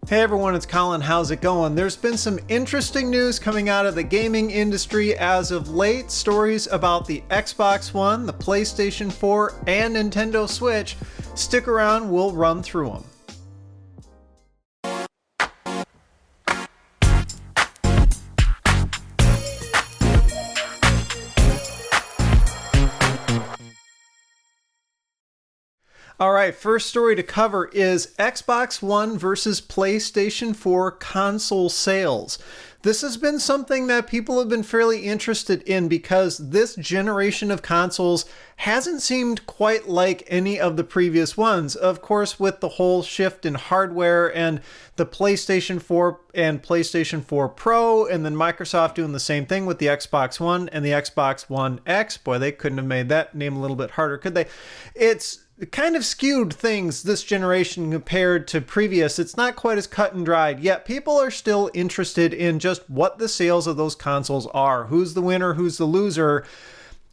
Hey everyone, it's Colin. How's it going? There's been some interesting news coming out of the gaming industry as of late. Stories about the Xbox One, the PlayStation 4, and Nintendo Switch. Stick around, we'll run through them. Alright, first story to cover is Xbox One versus PlayStation 4 console sales. This has been something that people have been fairly interested in because this generation of consoles hasn't seemed quite like any of the previous ones. Of course, with the whole shift in hardware and the PlayStation 4 and PlayStation 4 Pro, and then Microsoft doing the same thing with the Xbox One and the Xbox One X. Boy, they couldn't have made that name a little bit harder, could they? It's kind of skewed things this generation compared to previous. It's not quite as cut and dried, yet people are still interested in just what the sales of those consoles are. Who's the winner, who's the loser?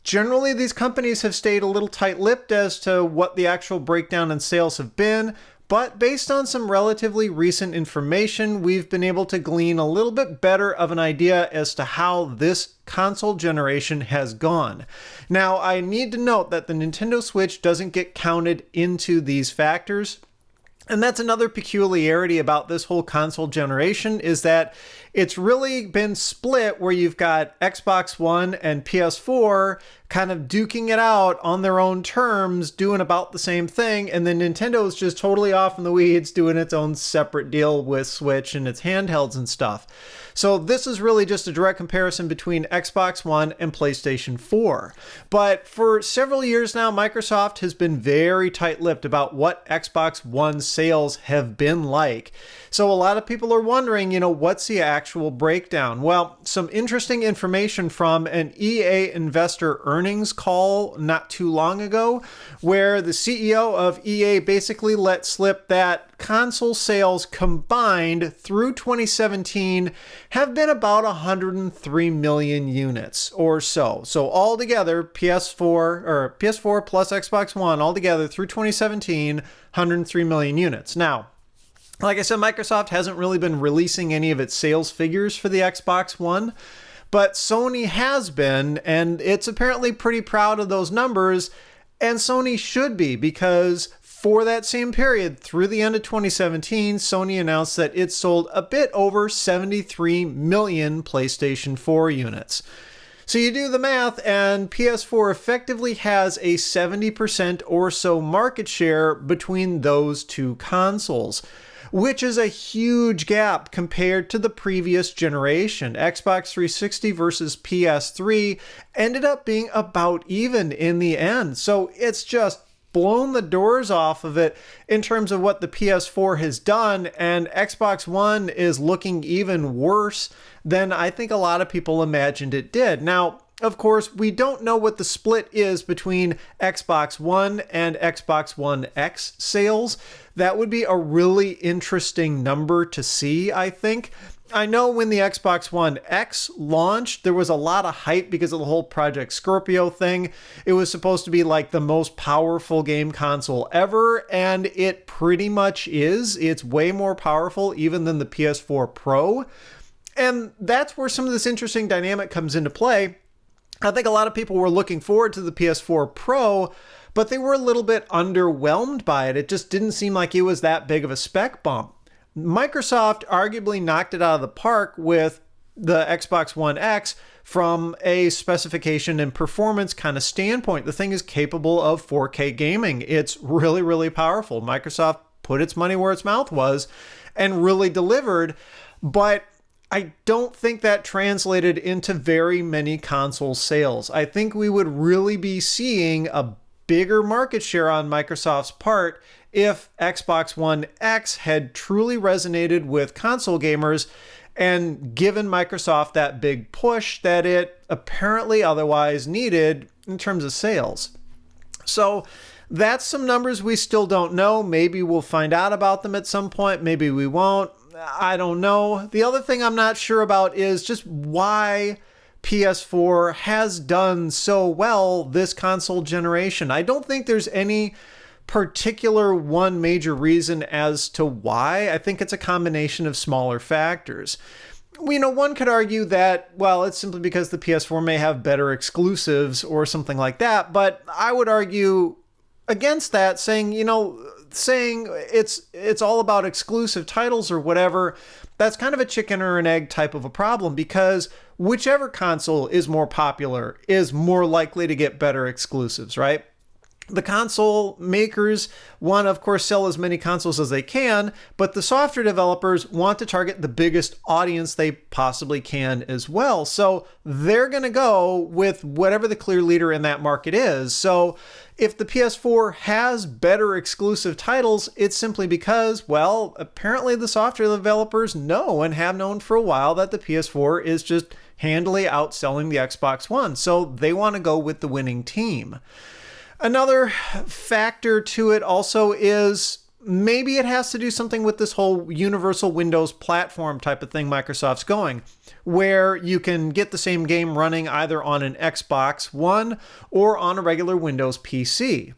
Generally, these companies have stayed a little tight-lipped as to what the actual breakdown in sales have been, but based on some relatively recent information, we've been able to glean a little bit better of an idea as to how this console generation has gone. Now, I need to note that the Nintendo Switch doesn't get counted into these factors. And that's another peculiarity about this whole console generation, is that it's really been split where you've got Xbox One and PS4 kind of duking it out on their own terms, doing about the same thing. And then Nintendo is just totally off in the weeds, doing its own separate deal with Switch and its handhelds and stuff. So this is really just a direct comparison between Xbox One and PlayStation 4. But for several years now, Microsoft has been very tight-lipped about what Xbox One sales have been like. So a lot of people are wondering, what's the actual breakdown? Well, some interesting information from an EA investor earnings call not too long ago, where the CEO of EA basically let slip that console sales combined through 2017 have been about 103 million units or so. So altogether, PS4 plus Xbox One altogether through 2017, 103 million units. Now, like I said, Microsoft hasn't really been releasing any of its sales figures for the Xbox One, but Sony has been, and it's apparently pretty proud of those numbers, and Sony should be, because for that same period, through the end of 2017, Sony announced that it sold a bit over 73 million PlayStation 4 units. So you do the math, and PS4 effectively has a 70% or so market share between those two consoles, which is a huge gap compared to the previous generation. Xbox 360 versus PS3 ended up being about even in the end. So it's just blown the doors off of it in terms of what the PS4 has done, and Xbox One is looking even worse than I think a lot of people imagined it did. Now, of course, we don't know what the split is between Xbox One and Xbox One X sales. That would be a really interesting number to see, I think. I know when the Xbox One X launched, there was a lot of hype because of the whole Project Scorpio thing. It was supposed to be like the most powerful game console ever, and it pretty much is. It's way more powerful even than the PS4 Pro. And that's where some of this interesting dynamic comes into play. I think a lot of people were looking forward to the PS4 Pro, but they were a little bit underwhelmed by it. It just didn't seem like it was that big of a spec bump. Microsoft arguably knocked it out of the park with the Xbox One X from a specification and performance kind of standpoint. The thing is capable of 4K gaming. It's really, really powerful. Microsoft put its money where its mouth was and really delivered, but I don't think that translated into very many console sales. I think we would really be seeing a bigger market share on Microsoft's part if Xbox One X had truly resonated with console gamers and given Microsoft that big push that it apparently otherwise needed in terms of sales. So that's some numbers we still don't know. Maybe we'll find out about them at some point. Maybe we won't. I don't know. The other thing I'm not sure about is just why PS4 has done so well this console generation. I don't think there's any particular one major reason as to why. I think it's a combination of smaller factors. One could argue that, well, it's simply because the PS4 may have better exclusives or something like that, but I would argue against that, saying it's all about exclusive titles or whatever. That's kind of a chicken or an egg type of a problem, because whichever console is more popular is more likely to get better exclusives, right? The console makers want to, of course, sell as many consoles as they can, but the software developers want to target the biggest audience they possibly can as well. So they're going to go with whatever the clear leader in that market is. So if the PS4 has better exclusive titles, it's simply because, well, apparently the software developers know and have known for a while that the PS4 is just handily outselling the Xbox One. So they want to go with the winning team. Another factor to it also is maybe it has to do something with this whole universal Windows platform type of thing Microsoft's going, where you can get the same game running either on an Xbox One or on a regular Windows PC.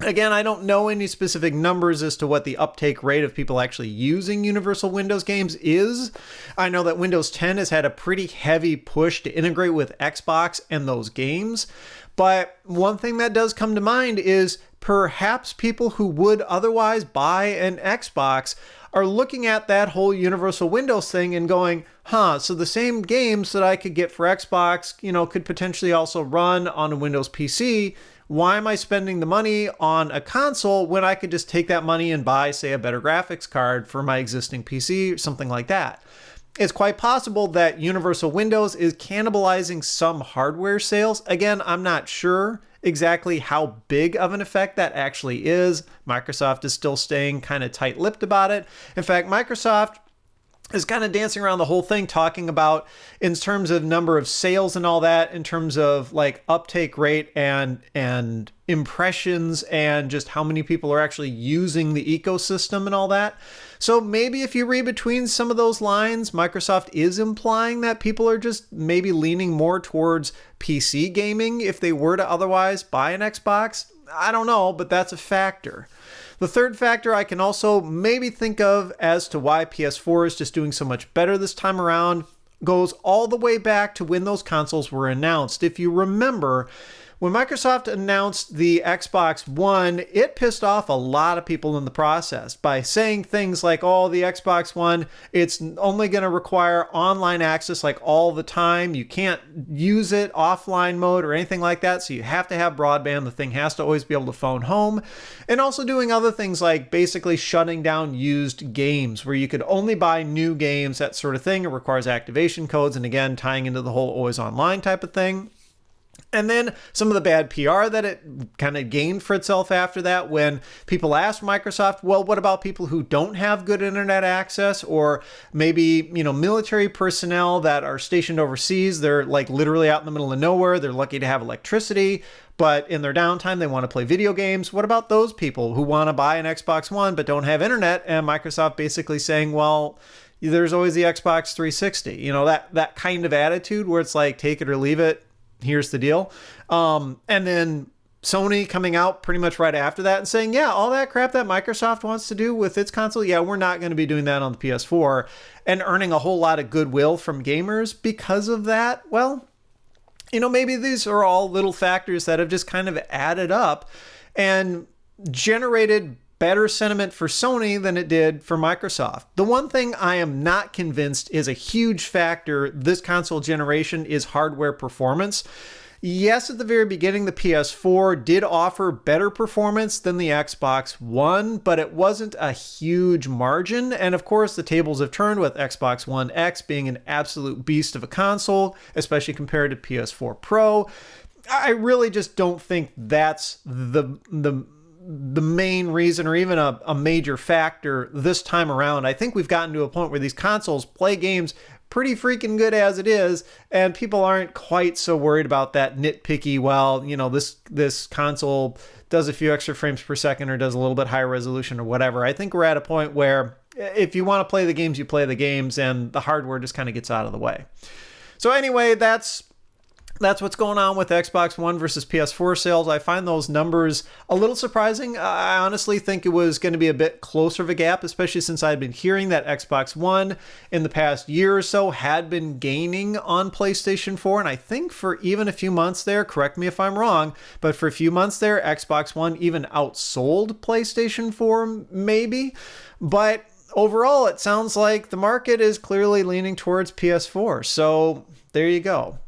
Again, I don't know any specific numbers as to what the uptake rate of people actually using Universal Windows games is. I know that Windows 10 has had a pretty heavy push to integrate with Xbox and those games. But one thing that does come to mind is perhaps people who would otherwise buy an Xbox are looking at that whole Universal Windows thing and going, so the same games that I could get for Xbox, could potentially also run on a Windows PC. Why am I spending the money on a console when I could just take that money and buy, say, a better graphics card for my existing PC or something like that? It's quite possible that Universal Windows is cannibalizing some hardware sales. Again, I'm not sure exactly how big of an effect that actually is. Microsoft is still staying kind of tight-lipped about it. In fact, Microsoft is kind of dancing around the whole thing, talking about in terms of number of sales and all that, in terms of like uptake rate and impressions and just how many people are actually using the ecosystem and all that. So maybe if you read between some of those lines, Microsoft is implying that people are just maybe leaning more towards PC gaming if they were to otherwise buy an Xbox. I don't know, but that's a factor. The third factor I can also maybe think of as to why PS4 is just doing so much better this time around goes all the way back to when those consoles were announced. If you remember, when Microsoft announced the Xbox One, it pissed off a lot of people in the process by saying things like, oh, the Xbox One, it's only going to require online access like all the time. You can't use it offline mode or anything like that. So you have to have broadband. The thing has to always be able to phone home. And also doing other things like basically shutting down used games where you could only buy new games, that sort of thing. It requires activation codes. And again, tying into the whole always online type of thing. And then some of the bad PR that it kind of gained for itself after that, when people asked Microsoft, well, what about people who don't have good internet access, or maybe, military personnel that are stationed overseas? They're like literally out in the middle of nowhere. They're lucky to have electricity, but in their downtime, they want to play video games. What about those people who want to buy an Xbox One but don't have internet? And Microsoft basically saying, well, there's always the Xbox 360. That kind of attitude where it's like, take it or leave it. Here's the deal. And then Sony coming out pretty much right after that and saying, yeah, all that crap that Microsoft wants to do with its console, yeah, we're not going to be doing that on the PS4, and earning a whole lot of goodwill from gamers because of that. Well, maybe these are all little factors that have just kind of added up and generated better sentiment for Sony than it did for Microsoft. The one thing I am not convinced is a huge factor this console generation is hardware performance. Yes, at the very beginning, the PS4 did offer better performance than the Xbox One, but it wasn't a huge margin. And of course, the tables have turned with Xbox One X being an absolute beast of a console, especially compared to PS4 Pro. I really just don't think that's the main reason or even a major factor this time around. I think we've gotten to a point where these consoles play games pretty freaking good as it is, and people aren't quite so worried about that nitpicky, well, this console does a few extra frames per second or does a little bit higher resolution or whatever. I think we're at a point where if you want to play the games, you play the games, and the hardware just kind of gets out of the way. So anyway, that's That's what's going on with Xbox One versus PS4 sales. I find those numbers a little surprising. I honestly think it was going to be a bit closer of a gap, especially since I'd been hearing that Xbox One in the past year or so had been gaining on PlayStation 4. And I think for even a few months there, correct me if I'm wrong, but for a few months there, Xbox One even outsold PlayStation 4, maybe. But overall, it sounds like the market is clearly leaning towards PS4. So there you go.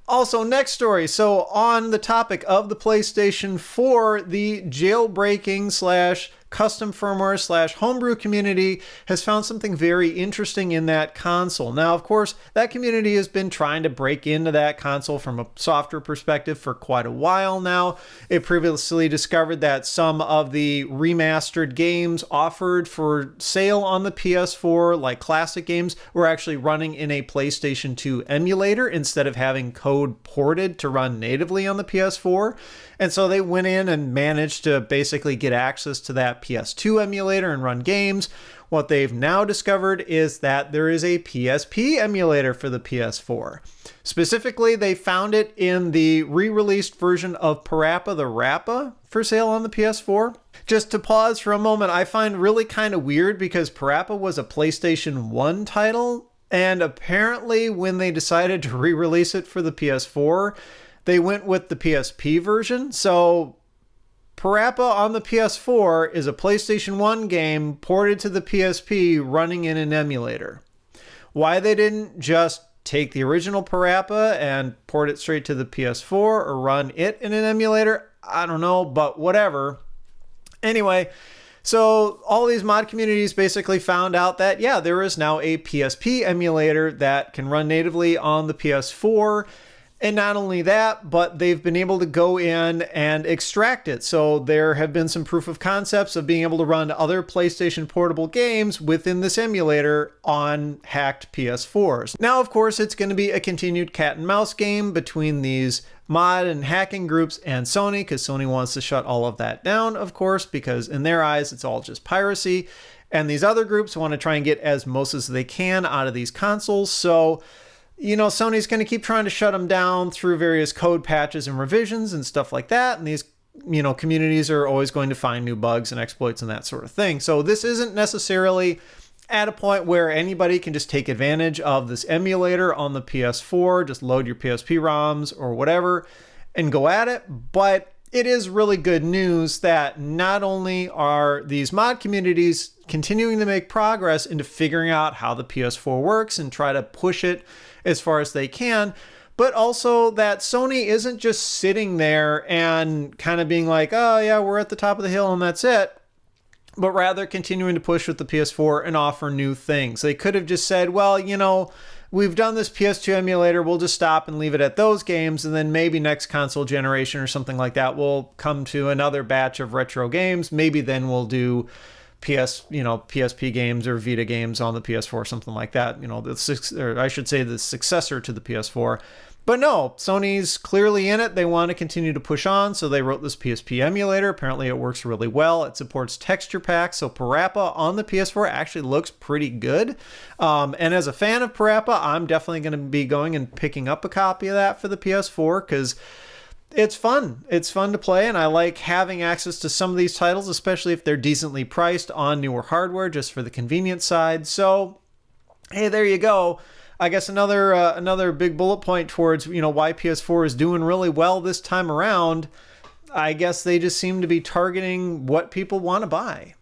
Also, next story. So on the topic of the PlayStation 4, the jailbreaking / custom firmware / homebrew community has found something very interesting in that console. Now, of course, that community has been trying to break into that console from a software perspective for quite a while now. It previously discovered that some of the remastered games offered for sale on the PS4, like classic games, were actually running in a PlayStation 2 emulator instead of having code ported to run natively on the PS4. And so they went in and managed to basically get access to that PS2 emulator and run games. What they've now discovered is that there is a PSP emulator for the PS4. Specifically, they found it in the re-released version of Parappa the Rappa for sale on the PS4. Just to pause for a moment, I find really kind of weird because Parappa was a PlayStation 1 title, and apparently when they decided to re-release it for the PS4, they went with the PSP version. So Parappa on the PS4 is a PlayStation 1 game ported to the PSP running in an emulator. Why they didn't just take the original Parappa and port it straight to the PS4 or run it in an emulator, I don't know, but whatever. Anyway, so all these mod communities basically found out that, yeah, there is now a PSP emulator that can run natively on the PS4. And not only that, but they've been able to go in and extract it. So there have been some proof of concepts of being able to run other PlayStation portable games within this emulator on hacked PS4s. Now, of course, it's going to be a continued cat and mouse game between these mod and hacking groups and Sony, because Sony wants to shut all of that down, of course, because in their eyes, it's all just piracy. And these other groups want to try and get as most as they can out of these consoles. So Sony's going to keep trying to shut them down through various code patches and revisions and stuff like that. And these, communities are always going to find new bugs and exploits and that sort of thing. So this isn't necessarily at a point where anybody can just take advantage of this emulator on the PS4, just load your PSP ROMs or whatever and go at it. But it is really good news that not only are these mod communities continuing to make progress into figuring out how the PS4 works and try to push it as far as they can, but also that Sony isn't just sitting there and kind of being like, oh yeah, we're at the top of the hill and that's it, but rather continuing to push with the PS4 and offer new things. They could have just said, well, we've done this PS2 emulator, we'll just stop and leave it at those games, and then maybe next console generation or something like that, we'll come to another batch of retro games. Maybe then we'll do PSP games or Vita games on the PS4, something like that. The successor to the PS4. But no, Sony's clearly in it. They want to continue to push on, so they wrote this PSP emulator. Apparently it works really well. It supports texture packs, so Parappa on the PS4 actually looks pretty good. And as a fan of Parappa, I'm definitely going to be going and picking up a copy of that for the PS4 because it's fun. It's fun to play, and I like having access to some of these titles, especially if they're decently priced on newer hardware, just for the convenience side. So, hey, there you go. I guess another big bullet point towards why PS4 is doing really well this time around. I guess they just seem to be targeting what people want to buy.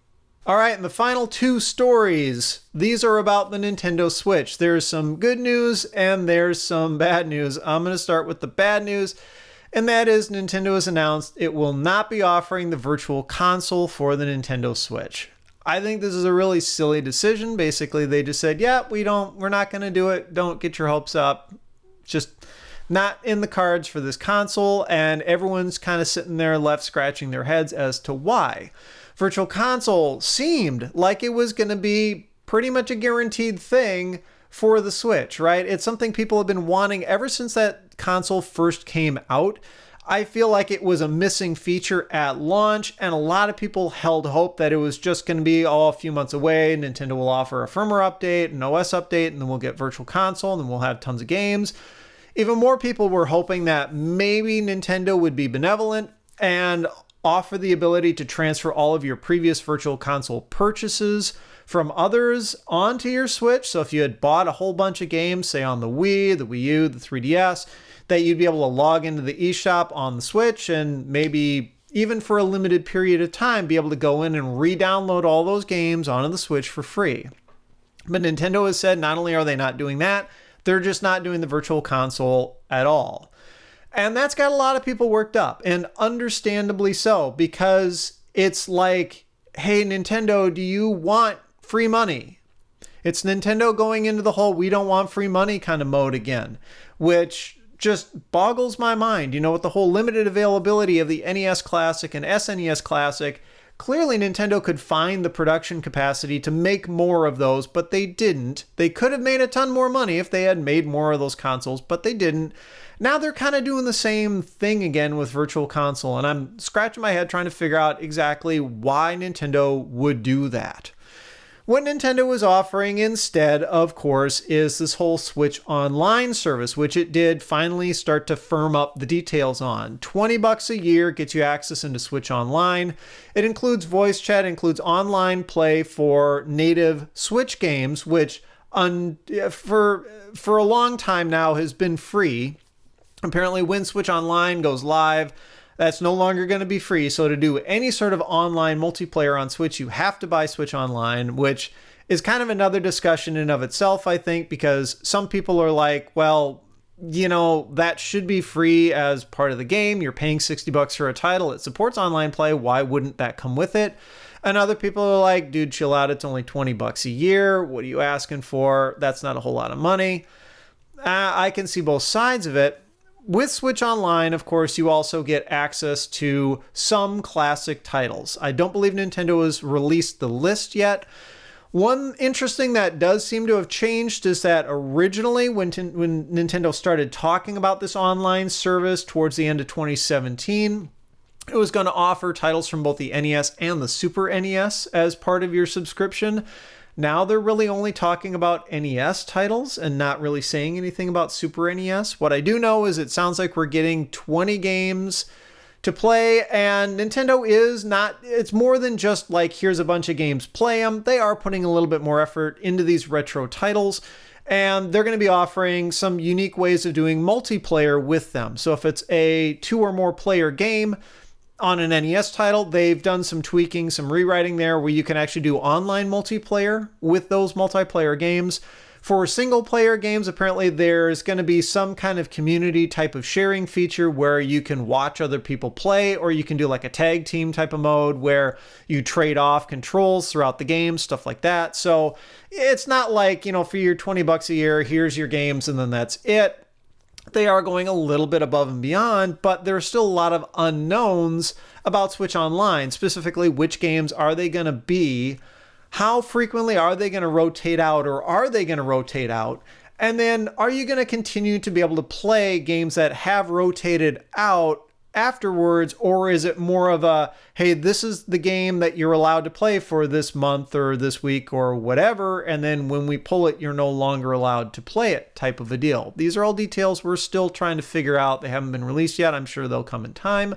All right, and the final two stories. These are about the Nintendo Switch. There's some good news and there's some bad news. I'm going to start with the bad news. And that is Nintendo has announced it will not be offering the Virtual Console for the Nintendo Switch. I think this is a really silly decision. Basically, they just said, yeah, we're not going to do it. Don't get your hopes up. Just not in the cards for this console. And everyone's kind of sitting there left scratching their heads as to why. Virtual Console seemed like it was going to be pretty much a guaranteed thing for the Switch, right? It's something people have been wanting ever since that console first came out. I feel like it was a missing feature at launch, and a lot of people held hope that it was just going to be a few months away. Nintendo will offer a firmware update, an OS update, and then we'll get Virtual Console, and then we'll have tons of games. Even more people were hoping that maybe Nintendo would be benevolent and offer the ability to transfer all of your previous virtual console purchases from others onto your Switch. So if you had bought a whole bunch of games, say on the Wii, the Wii U, the 3DS, that you'd be able to log into the eShop on the Switch and maybe even for a limited period of time be able to go in and re-download all those games onto the Switch for free. But Nintendo has said not only are they not doing that, they're just not doing the virtual console at all. And that's got a lot of people worked up, and understandably so, because it's like, hey, Nintendo, do you want free money? It's Nintendo going into the whole we don't want free money kind of mode again, which just boggles my mind. You know, with the whole limited availability of the NES Classic and SNES Classic, clearly Nintendo could find the production capacity to make more of those, but they didn't. They could have made a ton more money if they had made more of those consoles, but they didn't. Now they're kind of doing the same thing again with Virtual Console, and I'm scratching my head trying to figure out exactly why Nintendo would do that. What Nintendo was offering instead, of course, is this whole Switch Online service, which it did finally start to firm up the details on. $20 a year gets you access into Switch Online. It includes voice chat, includes online play for native Switch games, which for a long time now has been free. Apparently, when Switch Online goes live, that's no longer going to be free. So to do any sort of online multiplayer on Switch, you have to buy Switch Online, which is kind of another discussion in of itself, I think, because some people are like, well, you know, that should be free as part of the game. You're paying $60 for a title. It supports online play. Why wouldn't that come with it? And other people are like, dude, chill out. It's only $20 a year. What are you asking for? That's not a whole lot of money. I can see both sides of it. With Switch Online, of course, you also get access to some classic titles. I don't believe Nintendo has released the list yet. One interesting that does seem to have changed is that originally when Nintendo started talking about this online service towards the end of 2017, it was going to offer titles from both the NES and the Super NES as part of your subscription. Now they're really only talking about NES titles and not really saying anything about Super NES. What I do know is it sounds like we're getting 20 games to play, and Nintendo is not, it's more than just like, here's a bunch of games, play them. They are putting a little bit more effort into these retro titles, and they're going to be offering some unique ways of doing multiplayer with them. So if it's a 2 or more player game, on an NES title, they've done some tweaking, some rewriting there where you can actually do online multiplayer with those multiplayer games. For single player games, apparently there's going to be some kind of community type of sharing feature where you can watch other people play, or you can do like a tag team type of mode where you trade off controls throughout the game, stuff like that. So it's not like, you know, for your $20 a year, here's your games and then that's it. They are going a little bit above and beyond, but there's still a lot of unknowns about Switch Online, specifically which games are they going to be, how frequently are they going to rotate out, or are they going to rotate out, and then are you going to continue to be able to play games that have rotated out afterwards, or is it more of a, hey, this is the game that you're allowed to play for this month or this week or whatever, and then when we pull it, you're no longer allowed to play it type of a deal. These are all details we're still trying to figure out. They haven't been released yet. I'm sure they'll come in time.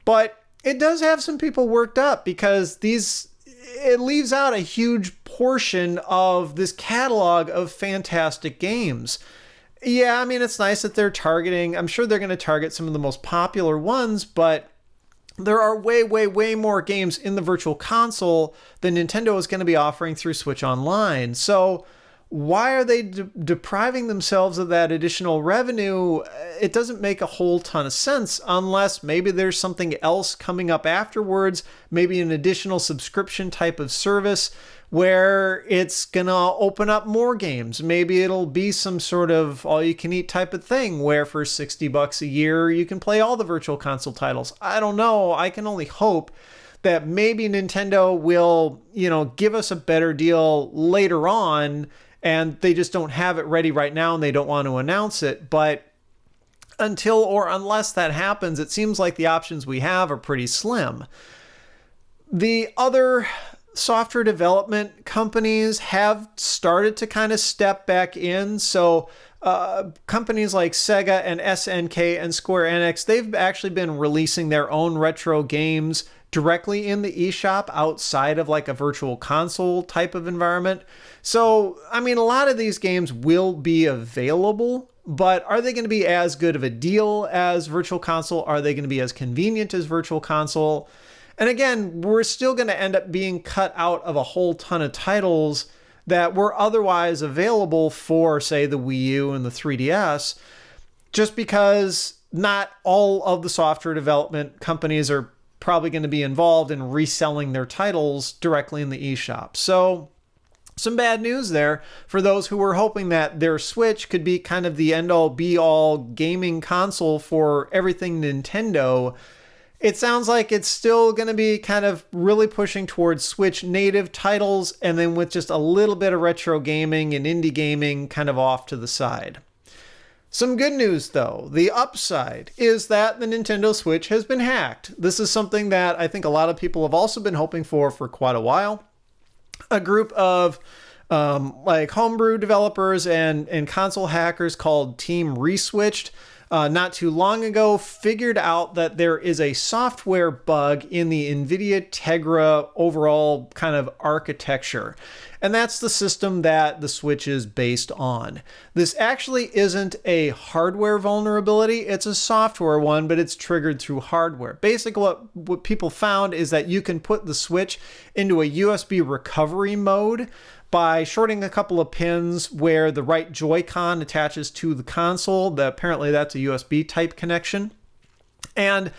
But it does have some people worked up because it leaves out a huge portion of this catalog of fantastic games. Yeah, I mean, it's nice that they're targeting, I'm sure they're going to target some of the most popular ones, but there are way, way, way more games in the Virtual Console than Nintendo is going to be offering through Switch Online. So why are they depriving themselves of that additional revenue? It doesn't make a whole ton of sense unless maybe there's something else coming up afterwards, maybe an additional subscription type of service where it's going to open up more games. Maybe it'll be some sort of all-you-can-eat type of thing where for $60 a year, you can play all the Virtual Console titles. I don't know. I can only hope that maybe Nintendo will, you know, give us a better deal later on, and they just don't have it ready right now and they don't want to announce it. But until or unless that happens, it seems like the options we have are pretty slim. The other software development companies have started to kind of step back in. So companies like Sega and SNK and Square Enix, they've actually been releasing their own retro games directly in the eShop outside of like a virtual console type of environment. So, I mean, a lot of these games will be available, but are they going to be as good of a deal as virtual console? Are they going to be as convenient as virtual console? And again, we're still going to end up being cut out of a whole ton of titles that were otherwise available for, say, the Wii U and the 3DS, just because not all of the software development companies are probably going to be involved in reselling their titles directly in the eShop. So some bad news there for those who were hoping that their Switch could be kind of the end-all be-all gaming console for everything Nintendo. It sounds like it's still going to be kind of really pushing towards Switch native titles, and then with just a little bit of retro gaming and indie gaming kind of off to the side. Some good news though. The upside is that the Nintendo Switch has been hacked. This is something that I think a lot of people have also been hoping for quite a while. A group of like homebrew developers and console hackers called Team ReSwitched not too long ago figured out that there is a software bug in the NVIDIA Tegra overall kind of architecture. And that's the system that the Switch is based on. This actually isn't a hardware vulnerability, it's a software one, but it's triggered through hardware. Basically, what people found is that you can put the Switch into a USB recovery mode by shorting a couple of pins where the right Joy-Con attaches to the console. Apparently that's a USB type connection. And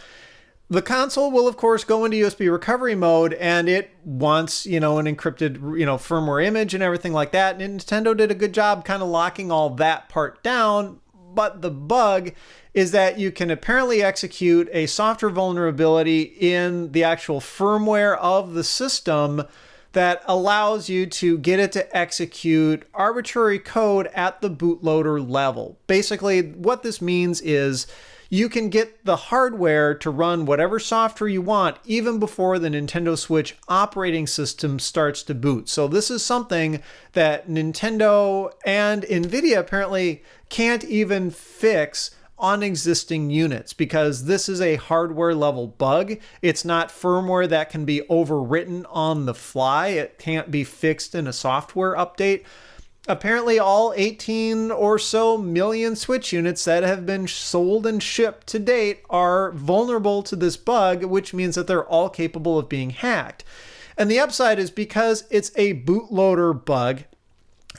the console will, of course, go into USB recovery mode, and it wants, an encrypted, firmware image and everything like that. And Nintendo did a good job kind of locking all that part down. But the bug is that you can apparently execute a software vulnerability in the actual firmware of the system that allows you to get it to execute arbitrary code at the bootloader level. Basically, what this means is you can get the hardware to run whatever software you want even before the Nintendo Switch operating system starts to boot. So this is something that Nintendo and NVIDIA apparently can't even fix on existing units because this is a hardware level bug. It's not firmware that can be overwritten on the fly. It can't be fixed in a software update. Apparently all 18 or so million Switch units that have been sold and shipped to date are vulnerable to this bug, which means that they're all capable of being hacked. And the upside is because it's a bootloader bug,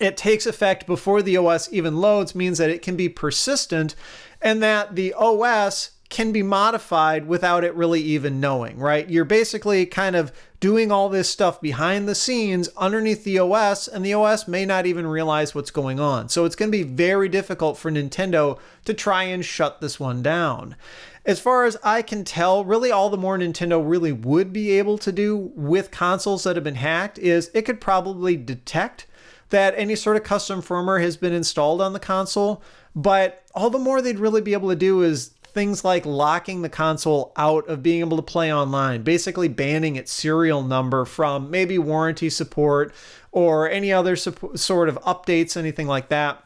it takes effect before the OS even loads, means that it can be persistent and that the OS can be modified without it really even knowing, right? You're basically kind of doing all this stuff behind the scenes underneath the OS, and the OS may not even realize what's going on. So it's going to be very difficult for Nintendo to try and shut this one down. As far as I can tell, really all the more Nintendo really would be able to do with consoles that have been hacked is it could probably detect that any sort of custom firmware has been installed on the console, but all the more they'd really be able to do is things like locking the console out of being able to play online, basically banning its serial number from maybe warranty support or any other sort of updates, anything like that.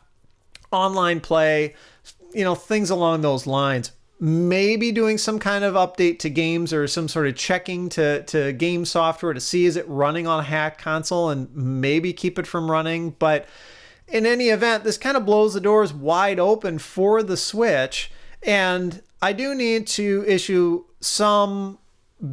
Online play, things along those lines. Maybe doing some kind of update to games or some sort of checking to game software to see is it running on a hacked console and maybe keep it from running. But in any event, this kind of blows the doors wide open for the Switch. And I do need to issue some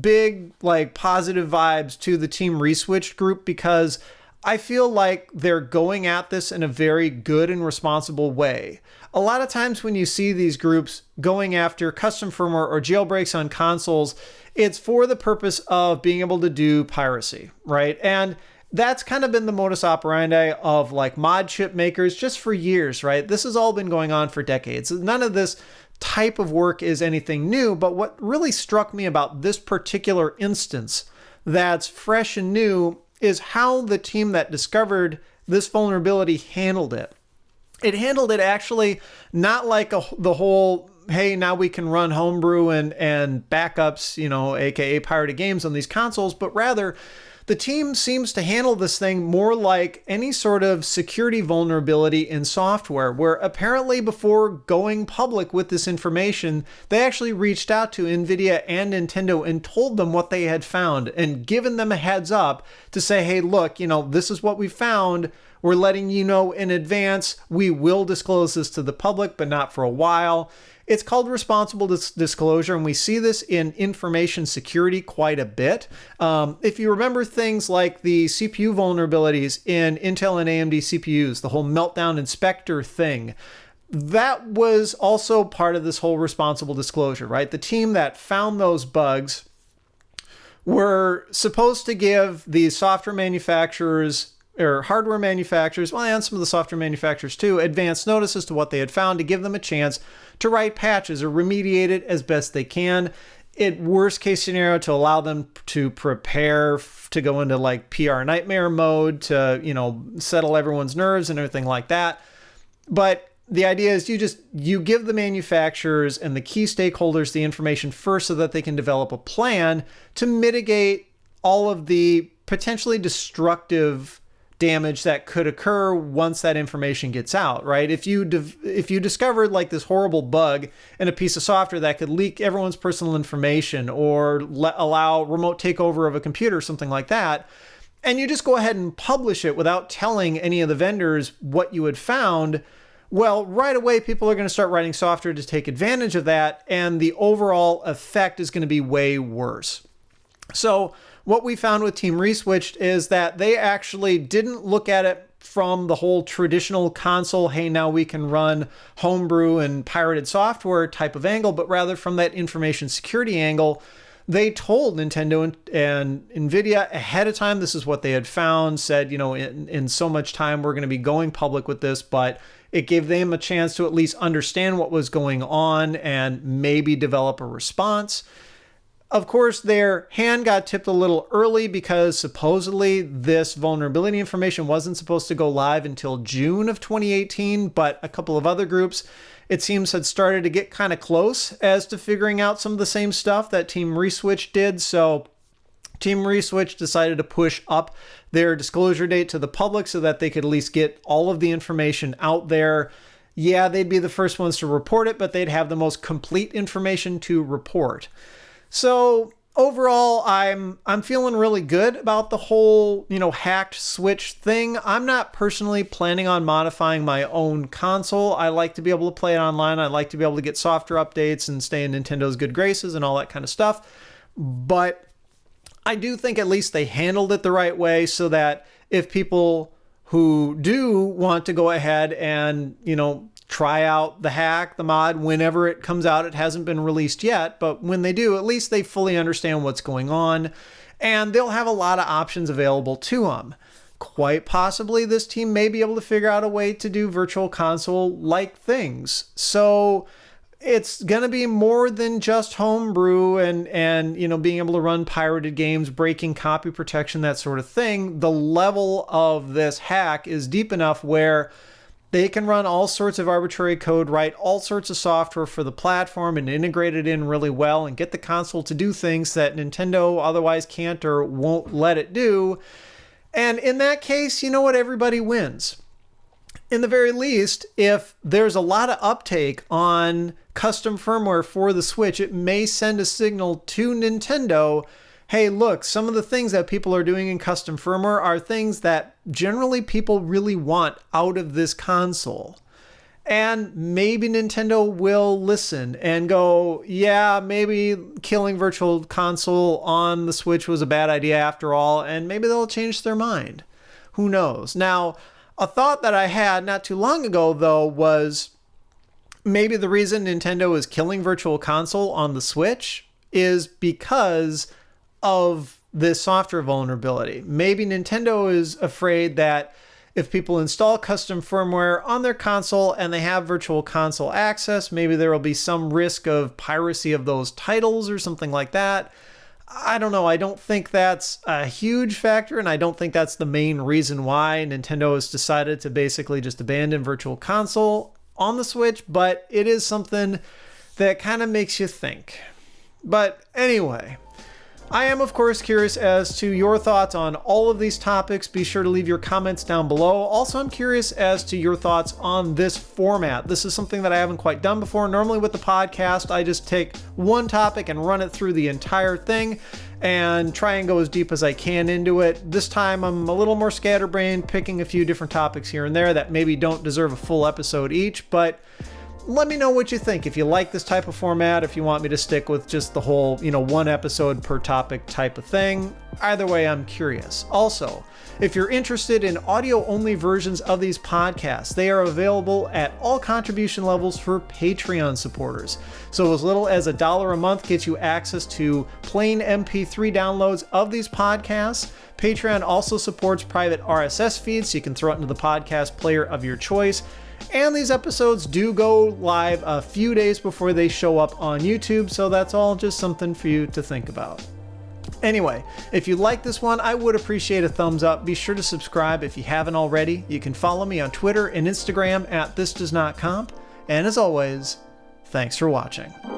big, positive vibes to the Team ReSwitched group because I feel like they're going at this in a very good and responsible way. A lot of times when you see these groups going after custom firmware or jailbreaks on consoles, it's for the purpose of being able to do piracy, right? And that's kind of been the modus operandi of mod chip makers just for years, right? This has all been going on for decades. None of this type of work is anything new, but what really struck me about this particular instance that's fresh and new is how the team that discovered this vulnerability handled it. It handled it actually not like the whole, hey, now we can run homebrew and backups, aka pirated games on these consoles, but rather The team seems to handle this thing more like any sort of security vulnerability in software, where apparently before going public with this information, they actually reached out to NVIDIA and Nintendo and told them what they had found and given them a heads up to say, hey, look, this is what we found. We're letting you know in advance. We will disclose this to the public, but not for a while. It's called responsible disclosure, and we see this in information security quite a bit. If you remember things like the CPU vulnerabilities in Intel and AMD CPUs, the whole meltdown inspector thing, that was also part of this whole responsible disclosure, right? The team that found those bugs were supposed to give the software manufacturers or hardware manufacturers, well, and some of the software manufacturers too, advance notice as to what they had found to give them a chance to write patches or remediate it as best they can. In worst case scenario, to allow them to prepare to go into like PR nightmare mode to, settle everyone's nerves and everything like that. But the idea is you give the manufacturers and the key stakeholders the information first so that they can develop a plan to mitigate all of the potentially destructive damage that could occur once that information gets out, right? If you discovered like this horrible bug in a piece of software that could leak everyone's personal information or allow remote takeover of a computer, something like that, and you just go ahead and publish it without telling any of the vendors what you had found, well, right away, people are going to start writing software to take advantage of that, and the overall effect is going to be way worse. So what we found with Team ReSwitched is that they actually didn't look at it from the whole traditional console, hey, now we can run homebrew and pirated software type of angle, but rather from that information security angle. They told Nintendo and NVIDIA ahead of time this is what they had found, said, in so much time we're going to be going public with this, but it gave them a chance to at least understand what was going on and maybe develop a response. Of course, their hand got tipped a little early because supposedly this vulnerability information wasn't supposed to go live until June of 2018, but a couple of other groups, it seems, had started to get kind of close as to figuring out some of the same stuff that Team ReSwitched did. So Team ReSwitched decided to push up their disclosure date to the public so that they could at least get all of the information out there. Yeah, they'd be the first ones to report it, but they'd have the most complete information to report. So overall, I'm feeling really good about the whole, hacked Switch thing. I'm not personally planning on modifying my own console. I like to be able to play it online. I like to be able to get software updates and stay in Nintendo's good graces and all that kind of stuff. But I do think at least they handled it the right way so that if people who do want to go ahead and, try out the hack, the mod, whenever it comes out. It hasn't been released yet, but when they do, at least they fully understand what's going on, and they'll have a lot of options available to them. Quite possibly this team may be able to figure out a way to do virtual console-like things. So it's going to be more than just homebrew and being able to run pirated games, breaking copy protection, that sort of thing. The level of this hack is deep enough where they can run all sorts of arbitrary code, write all sorts of software for the platform and integrate it in really well and get the console to do things that Nintendo otherwise can't or won't let it do. And in that case, everybody wins. In the very least, if there's a lot of uptake on custom firmware for the Switch, it may send a signal to Nintendo, hey, look, some of the things that people are doing in custom firmware are things that generally people really want out of this console. And maybe Nintendo will listen and go, yeah, maybe killing Virtual Console on the Switch was a bad idea after all, and maybe they'll change their mind. Who knows? Now, a thought that I had not too long ago, though, was maybe the reason Nintendo is killing Virtual Console on the Switch is because of this software vulnerability. Maybe Nintendo is afraid that if people install custom firmware on their console and they have Virtual Console access, maybe there will be some risk of piracy of those titles or something like that. I don't know. I don't think that's a huge factor, and I don't think that's the main reason why Nintendo has decided to basically just abandon Virtual Console on the Switch, but it is something that kind of makes you think. But anyway, I am, of course, curious as to your thoughts on all of these topics. Be sure to leave your comments down below. Also, I'm curious as to your thoughts on this format. This is something that I haven't quite done before. Normally with the podcast, I just take one topic and run it through the entire thing and try and go as deep as I can into it. This time I'm a little more scatterbrained, picking a few different topics here and there that maybe don't deserve a full episode each, but let me know what you think. If you like this type of format, if you want me to stick with just the whole, one episode per topic type of thing. Either way, I'm curious. Also, if you're interested in audio-only versions of these podcasts, they are available at all contribution levels for Patreon supporters. So as little as $1 a month gets you access to plain MP3 downloads of these podcasts. Patreon also supports private RSS feeds, so you can throw it into the podcast player of your choice. And these episodes do go live a few days before they show up on YouTube, so that's all just something for you to think about. Anyway, if you like this one, I would appreciate a thumbs up. Be sure to subscribe if you haven't already. You can follow me on Twitter and Instagram at thisdoesnotcomp. And as always, thanks for watching.